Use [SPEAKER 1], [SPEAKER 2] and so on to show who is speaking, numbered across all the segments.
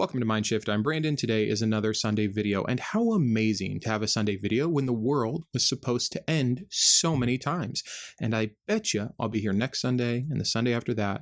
[SPEAKER 1] Welcome to Mindshift. I'm Brandon. Today is another Sunday video, and how amazing to have a Sunday video when the world was supposed to end so many times. And I bet you I'll be here next Sunday and the Sunday after that,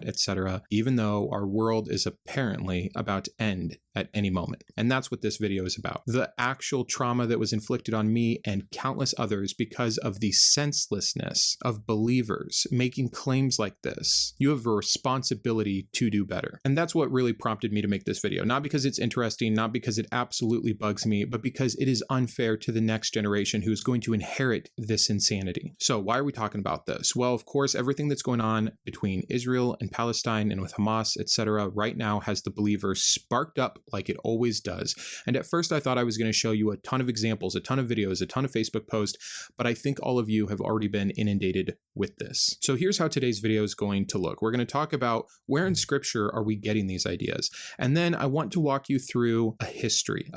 [SPEAKER 1] etc., even though our world is apparently about to end at any moment. And that's what this video is about. The actual trauma that was inflicted on me and countless others because of the senselessness of believers making claims like this. You have a responsibility to do better. And that's what really prompted me to make this video. Not because it's interesting, not because it absolutely bugs me, but because it is unfair to the next generation who's going to inherit this insanity. So why are we talking about this? Well, of course, everything that's going on between Israel and Palestine and with Hamas, etc., right now has the believers sparked up like it always does. And at first I thought I was going to show you a ton of examples, a ton of videos, a ton of Facebook posts, but I think all of you have already been inundated with this. So here's how today's video is going to look. We're going to talk about where in scripture are we getting these ideas? And then I want to walk you through a history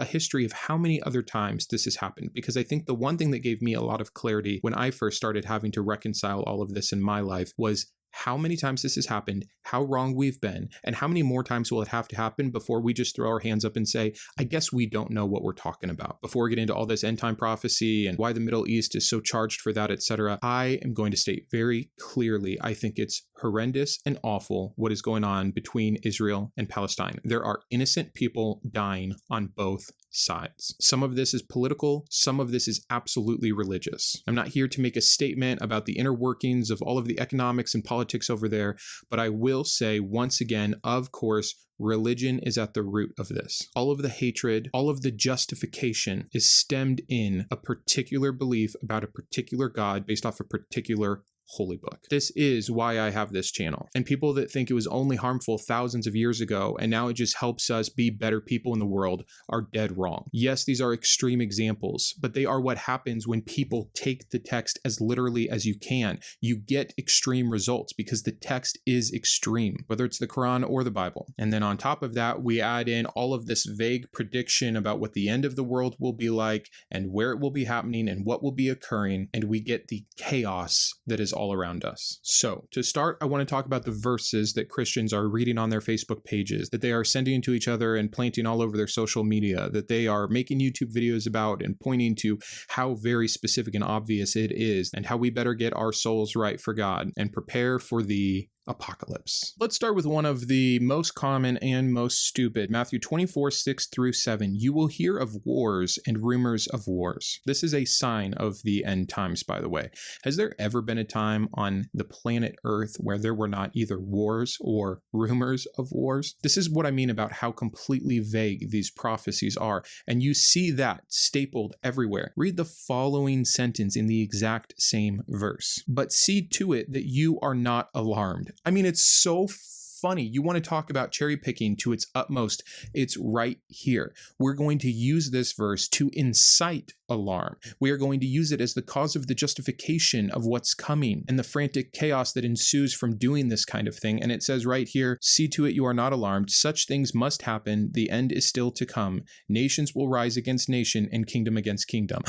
[SPEAKER 1] of how many other times this has happened, because I think the one thing that gave me a lot of clarity when I first started having to reconcile all of this in my life was how many times this has happened, how wrong we've been, and how many more times will it have to happen before we just throw our hands up and say, I guess we don't know what we're talking about. Before we get into all this end time prophecy and why the Middle East is so charged for that, etc., I am going to state very clearly, I think it's horrendous and awful what is going on between Israel and Palestine. There are innocent people dying on both sides. Some of this is political, some of this is absolutely religious. I'm not here to make a statement about the inner workings of all of the economics and politics over there, but I will say once again, of course, religion is at the root of this. All of the hatred, all of the justification is stemmed in a particular belief about a particular God based off a particular holy book. This is why I have this channel. And people that think it was only harmful thousands of years ago and now it just helps us be better people in the world are dead wrong. Yes, these are extreme examples, but they are what happens when people take the text as literally as you can. You get extreme results because the text is extreme, whether it's the Quran or the Bible. And then on top of that, we add in all of this vague prediction about what the end of the world will be like and where it will be happening and what will be occurring, and we get the chaos that is all around us. So to start, I want to talk about the verses that Christians are reading on their Facebook pages, that they are sending to each other and planting all over their social media, that they are making YouTube videos about and pointing to how very specific and obvious it is, and how we better get our souls right for God and prepare for the apocalypse. Let's start with one of the most common and most stupid. Matthew 24:6-7. You will hear of wars and rumors of wars. This is a sign of the end times, by the way. Has there ever been a time on the planet Earth where there were not either wars or rumors of wars? This is what I mean about how completely vague these prophecies are. And you see that stapled everywhere. Read the following sentence in the exact same verse. But see to it that you are not alarmed. I mean, it's so funny. You want to talk about cherry picking to its utmost. It's right here. We're going to use this verse to incite alarm. We are going to use it as the cause of the justification of what's coming and the frantic chaos that ensues from doing this kind of thing. And it says right here, see to it you are not alarmed. Such things must happen. The end is still to come. Nations will rise against nation and kingdom against kingdom.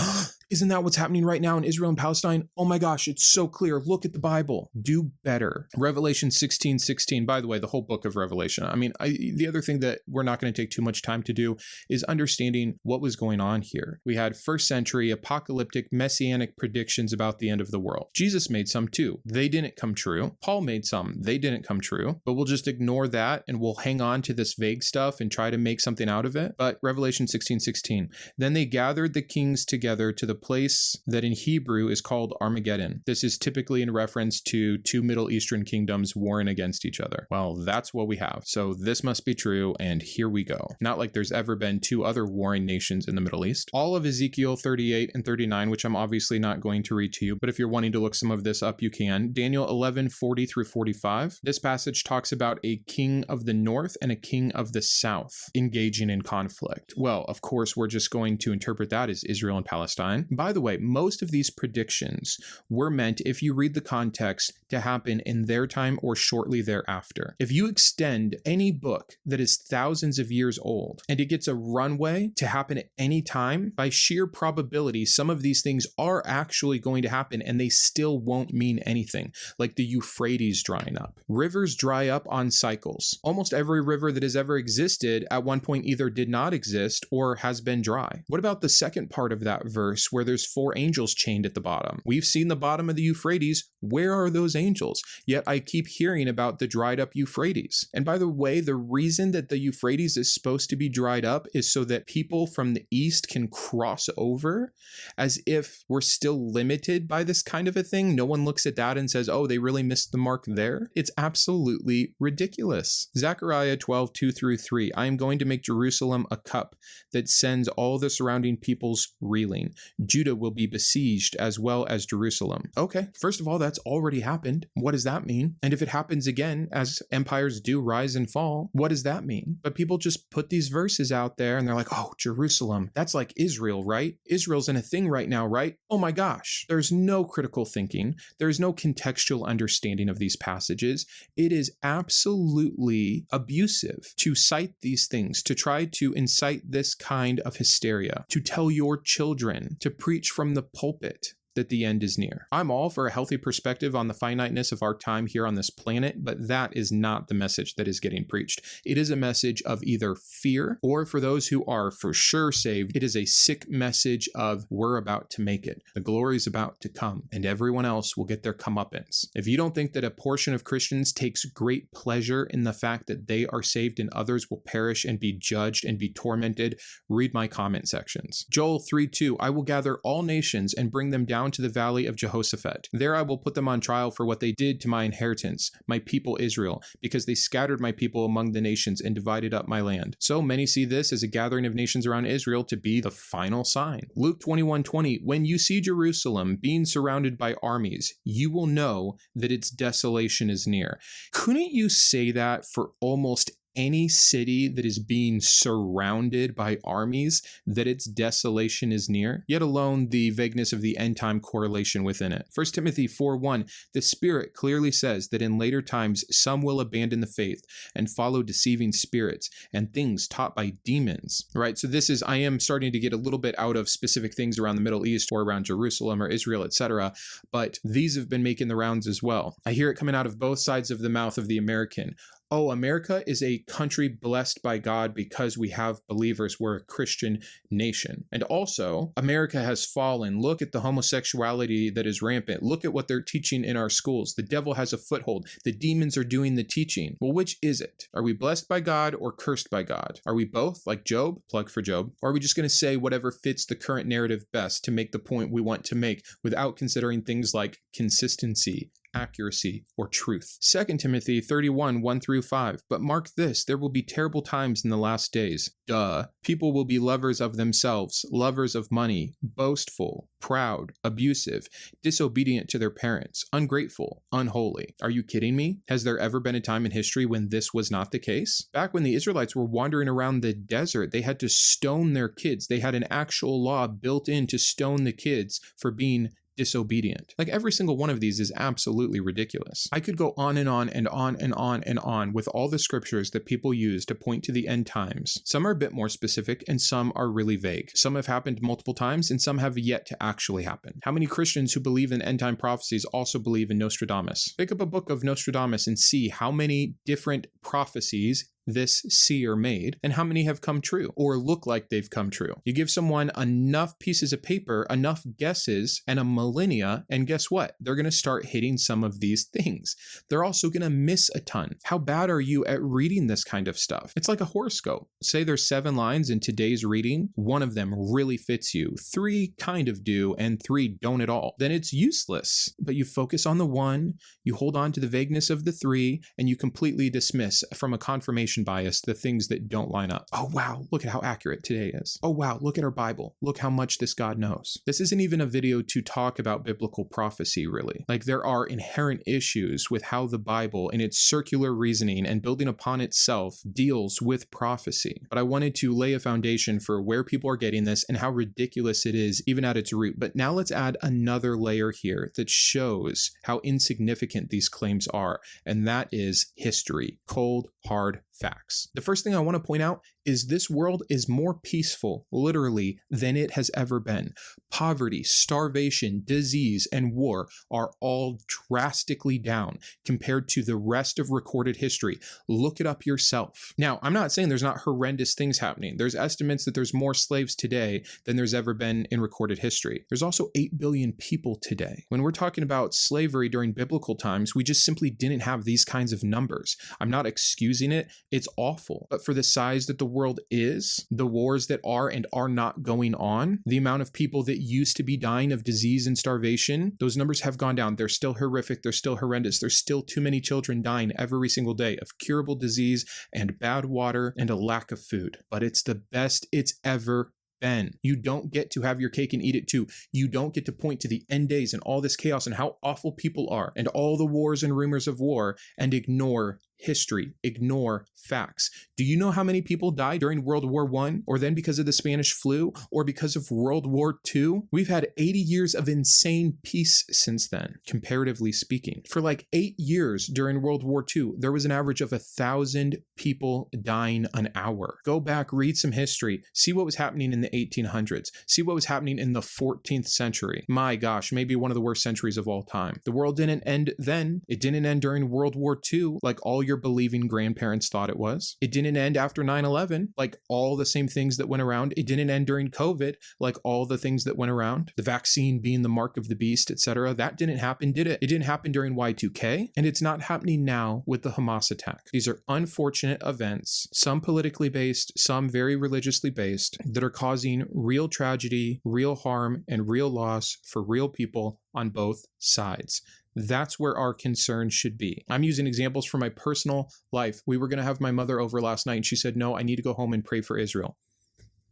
[SPEAKER 1] Isn't that what's happening right now in Israel and Palestine? Oh my gosh, it's so clear. Look at the Bible. Do better. Revelation 16:16. By the way, the whole book of Revelation. I mean, the other thing that we're not going to take too much time to do is understanding what was going on here. We had first century apocalyptic messianic predictions about the end of the world. Jesus made some too. They didn't come true. Paul made some. They didn't come true. But we'll just ignore that and we'll hang on to this vague stuff and try to make something out of it. But Revelation 16:16. Then they gathered the kings together to the place that in Hebrew is called Armageddon. This is typically in reference to two Middle Eastern kingdoms warring against each other. Well, that's what we have. So this must be true, and here we go. Not like there's ever been two other warring nations in the Middle East. All of Ezekiel 38 and 39, which I'm obviously not going to read to you, but if you're wanting to look some of this up, you can. Daniel 11:40-45. This passage talks about a king of the north and a king of the south engaging in conflict. Well, of course, we're just going to interpret that as Israel and Palestine. By the way, most of these predictions were meant, if you read the context, to happen in their time or shortly thereafter. If you extend any book that is thousands of years old and it gets a runway to happen at any time, by sheer probability, some of these things are actually going to happen and they still won't mean anything, like the Euphrates drying up. Rivers dry up on cycles. Almost every river that has ever existed at one point either did not exist or has been dry. What about the second part of that verse where there's 4 angels chained at the bottom? We've seen the bottom of the Euphrates. Where are those angels? Yet I keep hearing about the dried up Euphrates. And by the way, the reason that the Euphrates is supposed to be dried up is so that people from the east can cross over, as if we're still limited by this kind of a thing. No one looks at that and says, oh, they really missed the mark there. It's absolutely ridiculous. Zechariah 12:2-3. I am going to make Jerusalem a cup that sends all the surrounding peoples reeling. Judah will be besieged as well as Jerusalem. Okay, first of all, that's already happened. What does that mean? And if it happens again, as empires do rise and fall, what does that mean? But people just put these verses out there and they're like, oh, Jerusalem, that's like Israel, right? Israel's in a thing right now, right? Oh my gosh. There's no critical thinking. There's no contextual understanding of these passages. It is absolutely abusive to cite these things, to try to incite this kind of hysteria, to tell your children to preach from the pulpit that the end is near. I'm all for a healthy perspective on the finiteness of our time here on this planet, but that is not the message that is getting preached. It is a message of either fear, or for those who are for sure saved, it is a sick message of we're about to make it. The glory is about to come, and everyone else will get their comeuppance. If you don't think that a portion of Christians takes great pleasure in the fact that they are saved and others will perish and be judged and be tormented, read my comment sections. Joel 3:2, I will gather all nations and bring them down to the valley of Jehoshaphat. There I will put them on trial for what they did to my inheritance, my people Israel, because they scattered my people among the nations and divided up my land. So many see this as a gathering of nations around Israel to be the final sign. Luke 21:20, when you see Jerusalem being surrounded by armies, you will know that its desolation is near. Couldn't you say that for almost any city that is being surrounded by armies, that its desolation is near, yet alone the vagueness of the end time correlation within it? 1 Timothy 4:1, the Spirit clearly says that in later times some will abandon the faith and follow deceiving spirits and things taught by demons, right? So this is, I am starting to get a little bit out of specific things around the Middle East or around Jerusalem or Israel, etc., but these have been making the rounds as well. I hear it coming out of both sides of the mouth of the American. Oh, America is a country blessed by God because we have believers. We're a Christian nation. And also, America has fallen. Look at the homosexuality that is rampant. Look at what they're teaching in our schools. The devil has a foothold. The demons are doing the teaching. Well, which is it? Are we blessed by God or cursed by God? Are we both, like Job? Plug for Job. Or are we just going to say whatever fits the current narrative best to make the point we want to make without considering things like consistency, accuracy, or truth? 2 Timothy 31:1-5. But mark this, there will be terrible times in the last days. Duh. People will be lovers of themselves, lovers of money, boastful, proud, abusive, disobedient to their parents, ungrateful, unholy. Are you kidding me? Has there ever been a time in history when this was not the case? Back when the Israelites were wandering around the desert, they had to stone their kids. They had an actual law built in to stone the kids for being disobedient. Like, every single one of these is absolutely ridiculous. I could go on and on and on and on and on with all the scriptures that people use to point to the end times. Some are a bit more specific and some are really vague. Some have happened multiple times and some have yet to actually happen. How many Christians who believe in end time prophecies also believe in Nostradamus? Pick up a book of Nostradamus and see how many different prophecies this seer made and how many have come true or look like they've come true. You give someone enough pieces of paper, enough guesses, and a millennia, and guess what? They're going to start hitting some of these things. They're also going to miss a ton. How bad are you at reading this kind of stuff? It's like a horoscope. Say there's 7 lines in today's reading. 1 of them really fits you. 3 kind of do, and 3 don't at all. Then it's useless. But you focus on the 1, you hold on to the vagueness of the 3, and you completely dismiss from a confirmation confirmation bias, the things that don't line up. Oh, wow, look at how accurate today is. Oh, wow, look at our Bible. Look how much this God knows. This isn't even a video to talk about biblical prophecy, really. Like, there are inherent issues with how the Bible, in its circular reasoning and building upon itself, deals with prophecy. But I wanted to lay a foundation for where people are getting this and how ridiculous it is, even at its root. But now let's add another layer here that shows how insignificant these claims are, and that is history. Cold, hard facts. The first thing I want to point out is this world is more peaceful, literally, than it has ever been. Poverty, starvation, disease, and war are all drastically down compared to the rest of recorded history. Look it up yourself. Now, I'm not saying there's not horrendous things happening. There's estimates that there's more slaves today than there's ever been in recorded history. There's also 8 billion people today. When we're talking about slavery during biblical times, we just simply didn't have these kinds of numbers. I'm not excusing it. It's awful. But for the size that the world is, the wars that are and are not going on, the amount of people that used to be dying of disease and starvation, those numbers have gone down. They're still horrific. They're still horrendous. There's still too many children dying every single day of curable disease and bad water and a lack of food. But it's the best it's ever been. You don't get to have your cake and eat it too. You don't get to point to the end days and all this chaos and how awful people are and all the wars and rumors of war and ignore history, ignore facts. Do you know how many people died during World War I, or then because of the Spanish flu, or because of World War II? We've had 80 years of insane peace since then, comparatively speaking. For like 8 years during World War II, there was an average of 1,000 people dying an hour. Go back, read some history, see what was happening in the 1800s, see what was happening in the 14th century. My gosh, maybe one of the worst centuries of all time. The world didn't end then. It didn't end during World War II, like all your believing grandparents thought it was. It didn't end after 9/11, like all the same things that went around. It didn't end during COVID, like all the things that went around. The vaccine being the mark of the beast, etc. That didn't happen, did it? It didn't happen during Y2K, and it's not happening now with the Hamas attack. These are unfortunate events, some politically based, some very religiously based, that are causing real tragedy, real harm, and real loss for real people on both sides. That's where our concern should be. I'm using examples from my personal life. We were going to have my mother over last night, and she said, no, I need to go home and pray for Israel.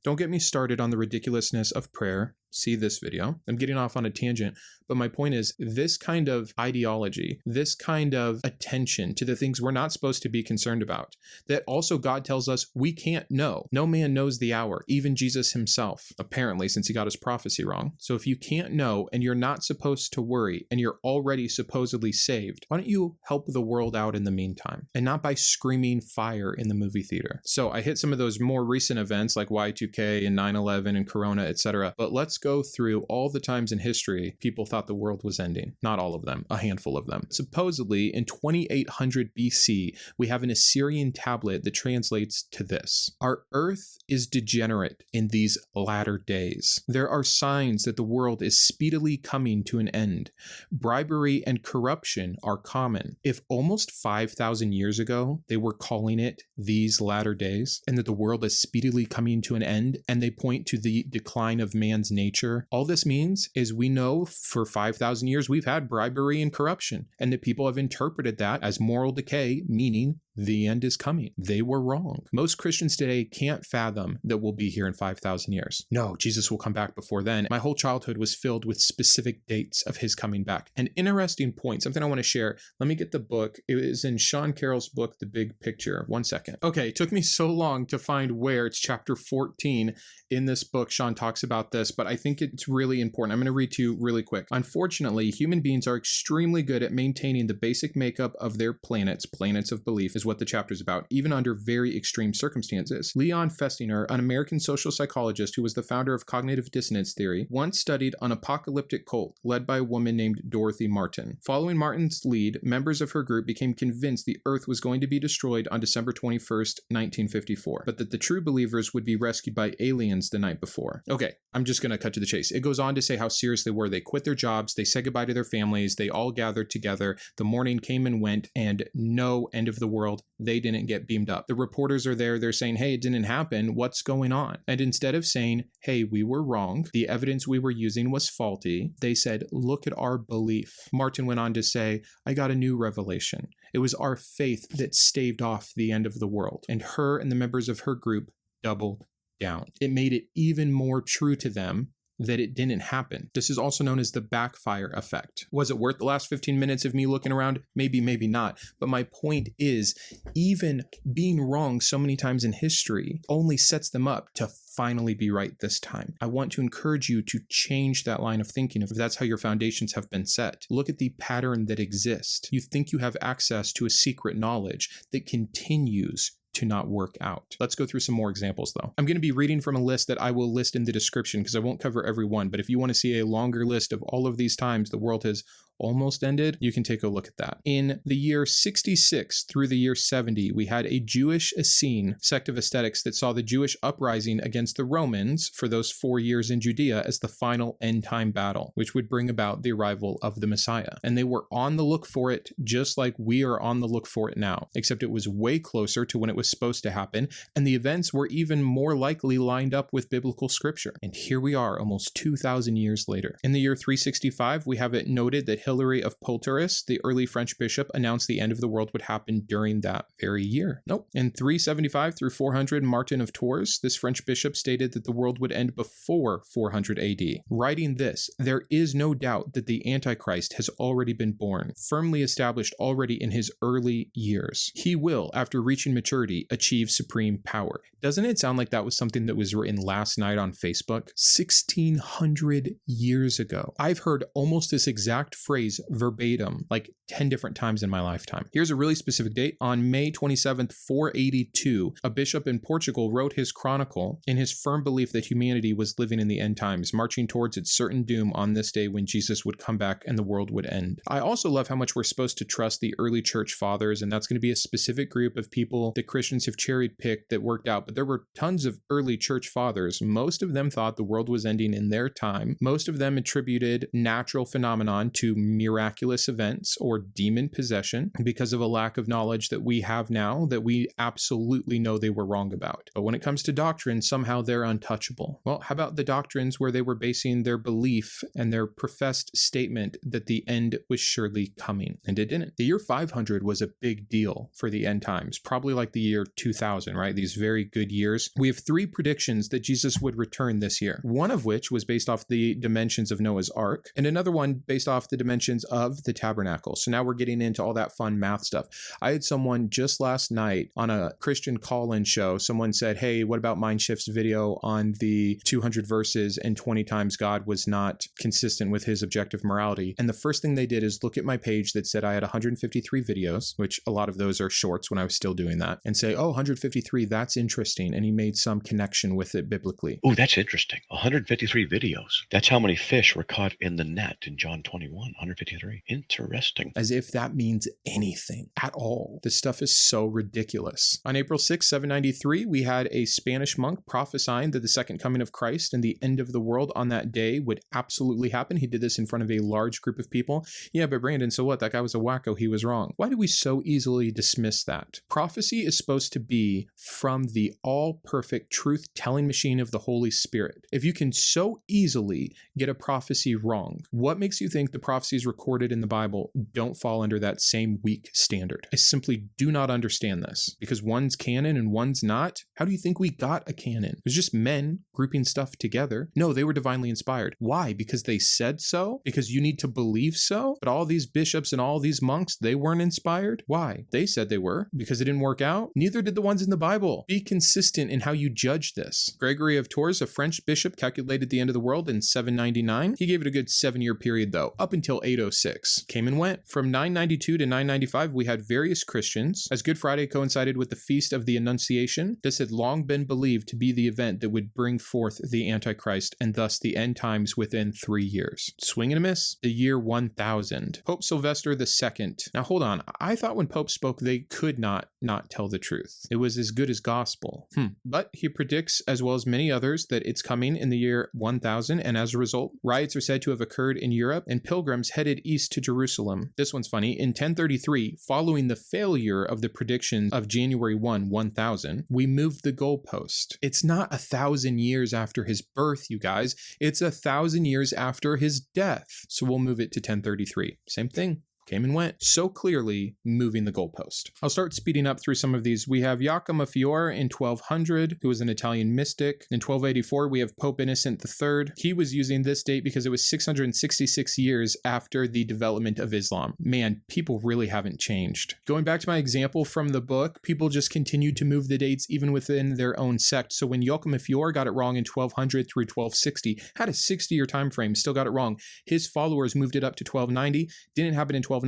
[SPEAKER 1] Don't get me started on the ridiculousness of prayer. See this video. I'm getting off on a tangent, but my point is this kind of ideology, this kind of attention to the things we're not supposed to be concerned about, that also God tells us we can't know. No man knows the hour, even Jesus himself, apparently, since he got his prophecy wrong. So if you can't know and you're not supposed to worry and you're already supposedly saved, why don't you help the world out in the meantime and not by screaming fire in the movie theater? So I hit some of those more recent events like Y2K and 9/11 and Corona, etc. But let's go through all the times in history people thought the world was ending. Not all of them, a handful of them. Supposedly, in 2800 BC, we have an Assyrian tablet that translates to this: our earth is degenerate in these latter days. There are signs that the world is speedily coming to an end. Bribery and corruption are common. If almost 5,000 years ago, they were calling it these latter days, and that the world is speedily coming to an end, and they point to the decline of man's nature, all this means is we know for 5,000 years we've had bribery and corruption, and that people have interpreted that as moral decay, meaning the end is coming. They were wrong. Most Christians today can't fathom that we'll be here in 5,000 years. No, Jesus will come back before then. My whole childhood was filled with specific dates of his coming back. An interesting point, something I want to share. Let me get the book. It is in Sean Carroll's book, The Big Picture. 1 second. Okay, it took me so long to find where. It's chapter 14 in this book. Sean talks about this, but I think it's really important. I'm going to read to you really quick. Unfortunately, human beings are extremely good at maintaining the basic makeup of their planets of belief, is what the chapter is about, even under very extreme circumstances. Leon Festinger, an American social psychologist who was the founder of cognitive dissonance theory, once studied an apocalyptic cult led by a woman named Dorothy Martin. Following Martin's lead, members of her group became convinced the Earth was going to be destroyed on December 21st, 1954, but that the true believers would be rescued by aliens the night before. Okay, I'm just going to cut to the chase. It goes on to say how serious they were. They quit their jobs, they said goodbye to their families, they all gathered together, the morning came and went, and no end of the world world, they didn't get beamed up. The reporters are there, they're saying, hey, it didn't happen, what's going on? And instead of saying, hey, we were wrong, the evidence we were using was faulty, they said, look at our belief. Martin went on to say, I got a new revelation. It was our faith that staved off the end of the world. And her and the members of her group doubled down. It made it even more true to them that it didn't happen. This is also known as the backfire effect. Was it worth the last 15 minutes of me looking around? Maybe, maybe not. But my point is, even being wrong so many times in history only sets them up to finally be right this time. I want to encourage you to change that line of thinking if that's how your foundations have been set. Look at the pattern that exists. You think you have access to a secret knowledge that continues to not work out. Let's go through some more examples though. I'm going to be reading from a list that I will list in the description because I won't cover every one, but if you want to see a longer list of all of these times the world has almost ended, you can take a look at that. In the year 66 through the year 70, we had a Jewish Essene sect of aesthetics that saw the Jewish uprising against the Romans for those 4 years in Judea as the final end time battle, which would bring about the arrival of the Messiah. And they were on the look for it just like we are on the look for it now, except it was way closer to when it was supposed to happen, and the events were even more likely lined up with biblical scripture. And here we are almost 2,000 years later. In the year 365, we have it noted that Hilary of Poitiers, the early French bishop, announced the end of the world would happen during that very year. Nope. In 375 through 400, Martin of Tours, this French bishop, stated that the world would end before 400 AD. Writing this, there is no doubt that the Antichrist has already been born, firmly established already in his early years. He will, after reaching maturity, achieve supreme power. Doesn't it sound like that was something that was written last night on Facebook? 1600 years ago. I've heard almost this exact phrase verbatim like 10 different times in my lifetime. Here's a really specific date. On May 27th, 482, a bishop in Portugal wrote his chronicle in his firm belief that humanity was living in the end times, marching towards its certain doom on this day when Jesus would come back and the world would end. I also love how much we're supposed to trust the early church fathers, and that's going to be a specific group of people that Christians have cherry-picked that worked out, but there were tons of early church fathers. Most of them thought the world was ending in their time. Most of them attributed natural phenomenon to miraculous events or demon possession because of a lack of knowledge that we have now that we absolutely know they were wrong about. But when it comes to doctrine, somehow they're untouchable. Well, how about the doctrines where they were basing their belief and their professed statement that the end was surely coming? And it didn't. The year 500 was a big deal for the end times, probably like the year 2000, right? These very good years. We have 3 predictions that Jesus would return this year, one of which was based off the dimensions of Noah's Ark, and another one based off the dimensions of the tabernacle. So now we're getting into all that fun math stuff. I had someone just last night on a Christian call-in show, someone said, hey, what about Mindshift's video on the 200 verses and 20 times God was not consistent with his objective morality? And the first thing they did is look at my page that said I had 153 videos, which a lot of those are shorts when I was still doing that, and say, oh, 153, that's interesting. And he made some connection with it biblically.
[SPEAKER 2] Oh, that's interesting. 153 videos. That's how many fish were caught in the net in John 21. 153. Interesting.
[SPEAKER 1] As if that means anything at all. This stuff is so ridiculous. On April 6, 793, we had a Spanish monk prophesying that the second coming of Christ and the end of the world on that day would absolutely happen. He did this in front of a large group of people. Yeah, but Brandon, so what? That guy was a wacko. He was wrong. Why do we so easily dismiss that? Prophecy is supposed to be from the all-perfect truth-telling machine of the Holy Spirit. If you can so easily get a prophecy wrong, what makes you think the prophecies recorded in the Bible don't fall under that same weak standard? I simply do not understand this. Because one's canon and one's not? How do you think we got a canon? It was just men grouping stuff together. No, they were divinely inspired. Why? Because they said so? Because you need to believe so? But all these bishops and all these monks, they weren't inspired? Why? They said they were. Because it didn't work out? Neither did the ones in the Bible. Be consistent in how you judge this. Gregory of Tours, a French bishop, calculated the end of the world in 799. He gave it a good 7-year period though, up until 806. Came and went. From 992 to 995, we had various Christians. As Good Friday coincided with the Feast of the Annunciation, this had long been believed to be the event that would bring forth the Antichrist and thus the end times within 3 years. Swing and a miss. The year 1000. Pope Sylvester II. Now hold on. I thought when Pope spoke, they could not tell the truth. It was as good as gospel. But he predicts, as well as many others, that it's coming in the year 1000, and as a result, riots are said to have occurred in Europe, and pilgrims troops headed east to Jerusalem. This one's funny. In 1033, following the failure of the predictions of January 1, 1000, we moved the goalpost. It's not 1,000 years after his birth, you guys. It's 1,000 years after his death. So we'll move it to 1033. Same thing. Came and went, so clearly moving the goalpost. I'll start speeding up through some of these. We have Giacomo Fiore in 1200, who was an Italian mystic. In 1284, we have Pope Innocent III. He was using this date because it was 666 years after the development of Islam. Man, people really haven't changed. Going back to my example from the book, people just continued to move the dates even within their own sect. So when Giacomo Fiore got it wrong in 1200 through 1260, had a 60-year time frame, still got it wrong. His followers moved it up to 1290, didn't happen in 1290.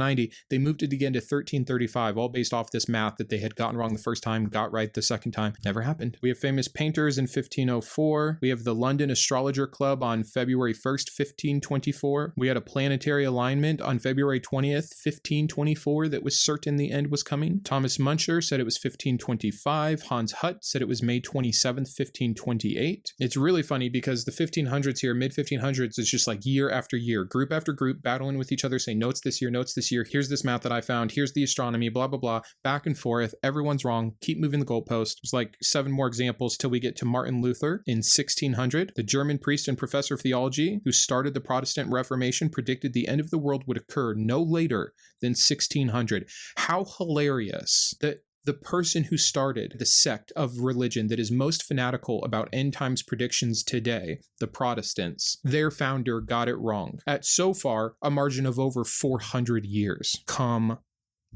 [SPEAKER 1] They moved it again to 1335, all based off this math that they had gotten wrong the first time, got right the second time. Never happened. We have famous painters in 1504. We have the London Astrologer Club on February 1st, 1524. We had a planetary alignment on February 20th, 1524 that was certain the end was coming. Thomas Muncher said it was 1525. Hans Hutt said it was May 27th, 1528. It's really funny because the 1500s here, mid-1500s, is just like year after year, group after group, battling with each other, saying, no, it's this year, no, it's this year, here's this math that I found, here's the astronomy, blah, blah, blah, back and forth. Everyone's wrong. Keep moving the goalpost. There's like 7 more examples till we get to Martin Luther in 1600. The German priest and professor of theology who started the Protestant Reformation predicted the end of the world would occur no later than 1600. How hilarious that the person who started the sect of religion that is most fanatical about end times predictions today, the Protestants, their founder got it wrong at so far a margin of over 400 years. Come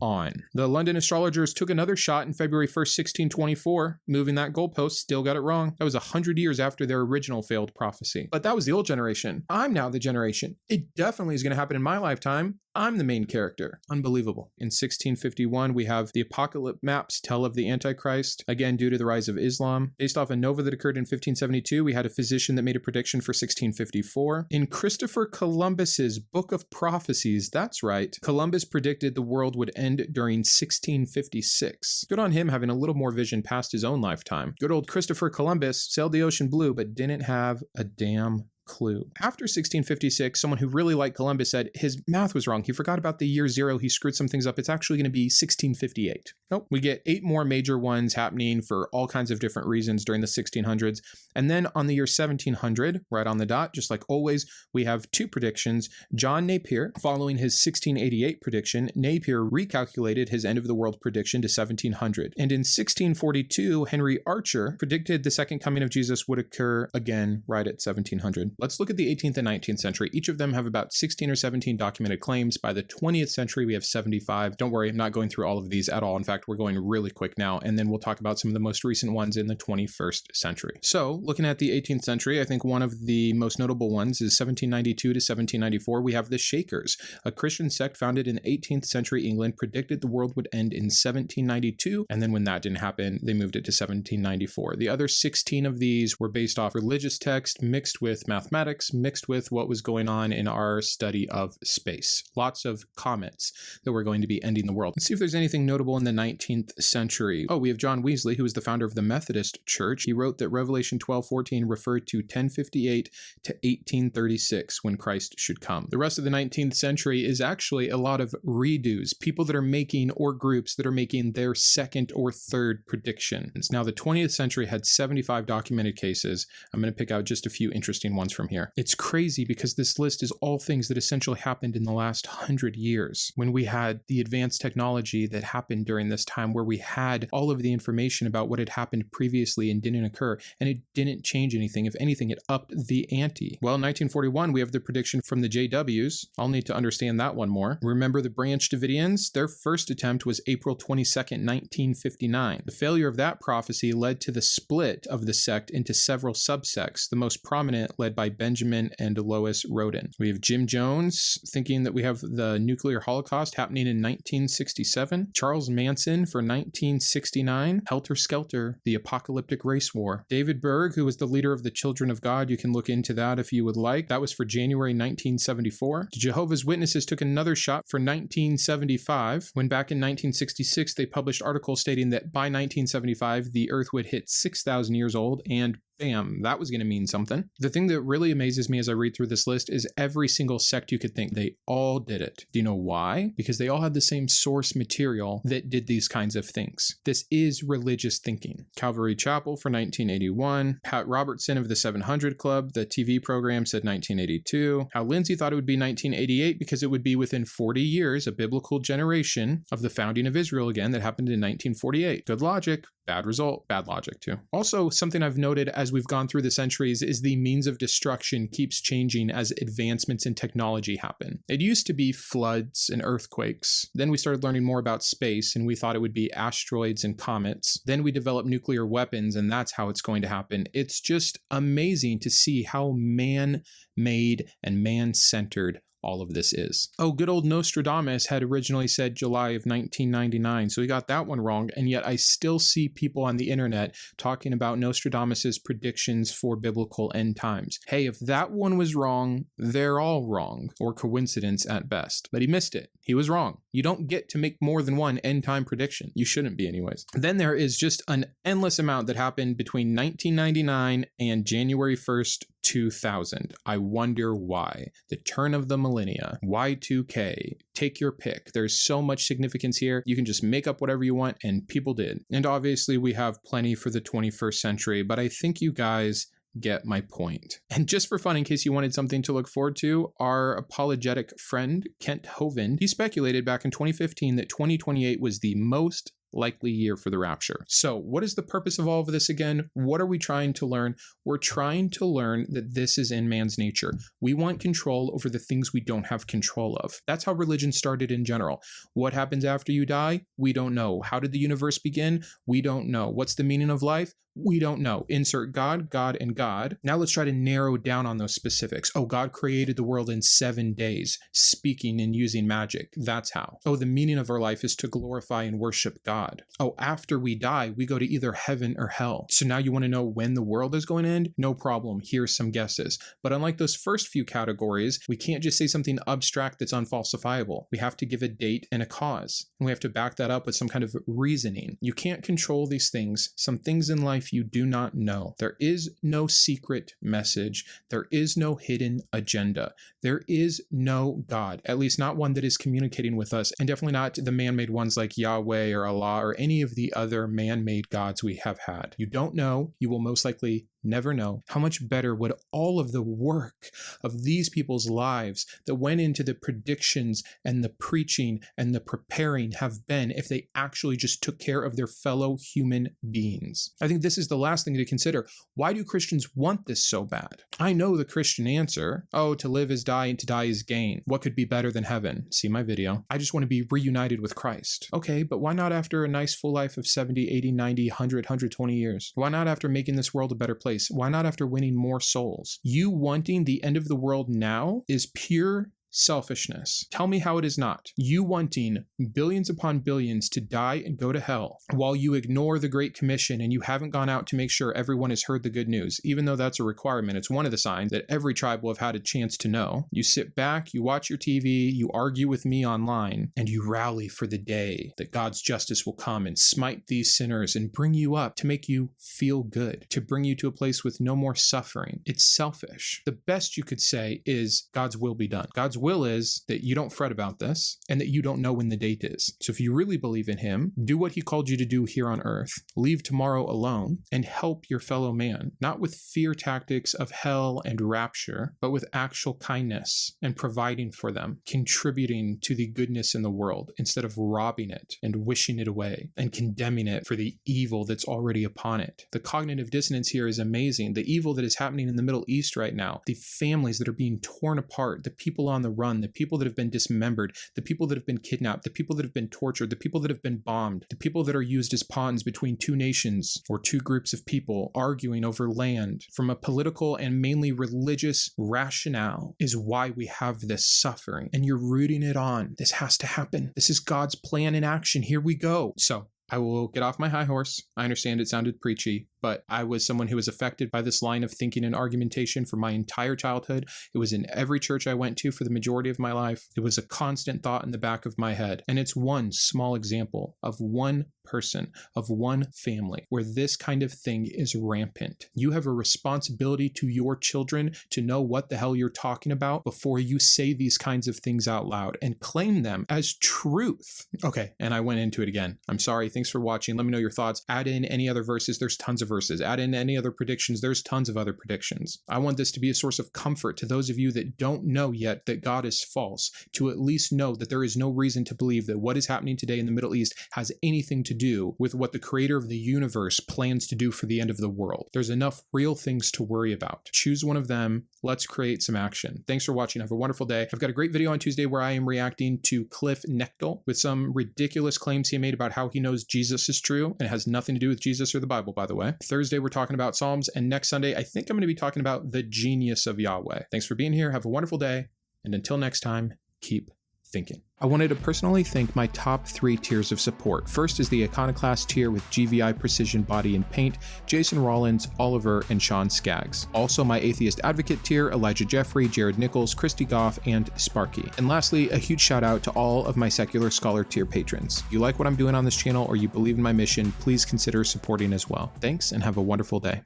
[SPEAKER 1] on. The London astrologers took another shot in February 1st, 1624, moving that goalpost, still got it wrong. That was 100 years after their original failed prophecy. But that was the old generation. I'm now the generation. It definitely is going to happen in my lifetime. I'm the main character. Unbelievable. In 1651, we have the apocalypse maps tell of the Antichrist, again due to the rise of Islam. Based off a nova that occurred in 1572, we had a physician that made a prediction for 1654. In Christopher Columbus's Book of Prophecies, that's right, Columbus predicted the world would end during 1656. Good on him having a little more vision past his own lifetime. Good old Christopher Columbus sailed the ocean blue, but didn't have a damn clue. After 1656, someone who really liked Columbus said his math was wrong. He forgot about the year 0. He screwed some things up. It's actually going to be 1658. Nope. We get 8 more major ones happening for all kinds of different reasons during the 1600s. And then on the year 1700, right on the dot, just like always, we have 2 predictions. John Napier, following his 1688 prediction, Napier recalculated his end of the world prediction to 1700. And in 1642, Henry Archer predicted the second coming of Jesus would occur again right at 1700. Let's look at the 18th and 19th century. Each of them have about 16 or 17 documented claims. By the 20th century, we have 75. Don't worry, I'm not going through all of these at all. In fact, we're going really quick now, and then we'll talk about some of the most recent ones in the 21st century. So, looking at the 18th century, I think one of the most notable ones is 1792 to 1794. We have the Shakers, a Christian sect founded in 18th century England, predicted the world would end in 1792, and then when that didn't happen, they moved it to 1794. The other 16 of these were based off religious text mixed with mathematics, mixed with what was going on in our study of space. Lots of comets that were going to be ending the world. Let's see if there's anything notable in the 19th century. Oh, we have John Wesley, who was the founder of the Methodist Church. He wrote that Revelation 12:14 referred to 1058 to 1836 when Christ should come. The rest of the 19th century is actually a lot of redos, people that are making, or groups that are making their second or third predictions. Now, the 20th century had 75 documented cases. I'm going to pick out just a few interesting ones from here. It's crazy because this list is all things that essentially happened in the last 100 years when we had the advanced technology that happened during this time, where we had all of the information about what had happened previously and didn't occur, and it didn't change anything. If anything, it upped the ante. Well, in 1941, we have the prediction from the JWs. I'll need to understand that one more. Remember the Branch Davidians? Their first attempt was April 22nd, 1959. The failure of that prophecy led to the split of the sect into several subsects, the most prominent led by Benjamin and Lois Roden. We have Jim Jones thinking that we have the nuclear holocaust happening in 1967. Charles Manson for 1969. Helter Skelter, the apocalyptic race war. David Berg, who was the leader of the Children of God. You can look into that if you would like. That was for January 1974. The Jehovah's Witnesses took another shot for 1975, when back in 1966 they published articles stating that by 1975 the earth would hit 6,000 years old, and Bam, that was going to mean something. The thing that really amazes me as I read through this list is every single sect you could think, they all did it. Do you know why? Because they all had the same source material that did these kinds of things. This is religious thinking. Calvary Chapel for 1981. Pat Robertson of the 700 Club, the TV program, said 1982. Hal Lindsey thought it would be 1988 because it would be within 40 years, a biblical generation of the founding of Israel again that happened in 1948. Good logic. Bad result, bad logic too. Also, something I've noted as we've gone through the centuries is the means of destruction keeps changing as advancements in technology happen. It used to be floods and earthquakes. Then we started learning more about space and we thought it would be asteroids and comets. Then we developed nuclear weapons and that's how it's going to happen. It's just amazing to see how man-made and man-centered all of this is. Oh, good old Nostradamus had originally said July of 1999, so he got that one wrong, and yet I still see people on the internet talking about Nostradamus's predictions for biblical end times. Hey, if that one was wrong, they're all wrong, or coincidence at best. But he missed it. He was wrong. You don't get to make more than one end time prediction. You shouldn't be anyways. Then there is just an endless amount that happened between 1999 and January 1st, 2000. I wonder why. The turn of the millennia, Y2K, take your pick. There's so much significance here. You can just make up whatever you want, and people did. And obviously we have plenty for the 21st century, but I think you guys get my point. And just for fun, in case you wanted something to look forward to, our apologetic friend, Kent Hovind, he speculated back in 2015 that 2028 was the most likely year for the rapture. So what is the purpose of all of this again? What are we trying to learn? We're trying to learn that this is in man's nature. We want control over the things we don't have control of. That's how religion started in general. What happens after you die? We don't know. How did the universe begin? We don't know. What's the meaning of life? We don't know. Insert God, God, and God. Now let's try to narrow down on those specifics. Oh, God created the world in 7 days, speaking and using magic. That's how. Oh, the meaning of our life is to glorify and worship God. Oh, after we die, we go to either heaven or hell. So now you want to know when the world is going to end? No problem. Here's some guesses. But unlike those first few categories, we can't just say something abstract that's unfalsifiable. We have to give a date and a cause. And we have to back that up with some kind of reasoning. You can't control these things. Some things in life you do not know. There is no secret message. There is no hidden agenda. There is no God, at least not one that is communicating with us, and definitely not the man-made ones like Yahweh or Allah or any of the other man-made gods we have had. You don't know. You will most likely never know. How much better would all of the work of these people's lives that went into the predictions and the preaching and the preparing have been if they actually just took care of their fellow human beings? I think this is the last thing to consider. Why do Christians want this so bad? I know the Christian answer. Oh, to live is die and to die is gain. What could be better than heaven? See my video. I just want to be reunited with Christ. Okay, but why not after a nice full life of 70, 80, 90, 100, 120 years? Why not after making this world a better place? Why not after winning more souls? You wanting the end of the world now is pure selfishness. Tell me how it is not. You wanting billions upon billions to die and go to hell while you ignore the Great Commission and you haven't gone out to make sure everyone has heard the good news, even though that's a requirement. It's one of the signs that every tribe will have had a chance to know. You sit back, you watch your TV, you argue with me online, and you rally for the day that God's justice will come and smite these sinners and bring you up to make you feel good, to bring you to a place with no more suffering. It's selfish. The best you could say is God's will be done. God's will is that you don't fret about this and that you don't know when the date is. So if you really believe in him, do what he called you to do here on earth. Leave tomorrow alone and help your fellow man, not with fear tactics of hell and rapture, but with actual kindness and providing for them, contributing to the goodness in the world instead of robbing it and wishing it away and condemning it for the evil that's already upon it. The cognitive dissonance here is amazing. The evil that is happening in the Middle East right now, the families that are being torn apart, the people on the run, the people that have been dismembered, the people that have been kidnapped, the people that have been tortured, the people that have been bombed, the people that are used as pawns between two nations or two groups of people arguing over land from a political and mainly religious rationale is why we have this suffering. And you're rooting it on. This has to happen. This is God's plan in action. Here we go. So I will get off my high horse. I understand it sounded preachy, but but I was someone who was affected by this line of thinking and argumentation for my entire childhood. It was in every church I went to for the majority of my life. It was a constant thought in the back of my head. And it's one small example of one person, of one family, where this kind of thing is rampant. You have a responsibility to your children to know what the hell you're talking about before you say these kinds of things out loud and claim them as truth. Okay, and I went into it again. I'm sorry. Thanks for watching. Let me know your thoughts. Add in any other verses. There's tons of verses. Add in any other predictions. There's tons of other predictions. I want this to be a source of comfort to those of you that don't know yet that God is false, to at least know that there is no reason to believe that what is happening today in the Middle East has anything to do with what the creator of the universe plans to do for the end of the world. There's enough real things to worry about. Choose one of them. Let's create some action. Thanks for watching. Have a wonderful day. I've got a great video on Tuesday where I am reacting to Kendall with some ridiculous claims he made about how he knows Jesus is true, and it has nothing to do with Jesus or the Bible, by the way. Thursday, we're talking about Psalms, and next Sunday, I think I'm going to be talking about the genius of Yahweh. Thanks for being here. Have a wonderful day, and until next time, keep thinking. I wanted to personally thank my top 3 tiers of support. First is the Iconoclast Tier with GVI Precision Body and Paint, Jason Rollins, Oliver, and Shawn Skaggs. Also my Atheist Advocate Tier, Elijah Jeffery, Jarrod Nichols, Kristi Goff, and Sparky. And lastly, a huge shout out to all of my Secular Scholar Tier patrons. If you like what I'm doing on this channel or you believe in my mission, please consider supporting as well. Thanks and have a wonderful day.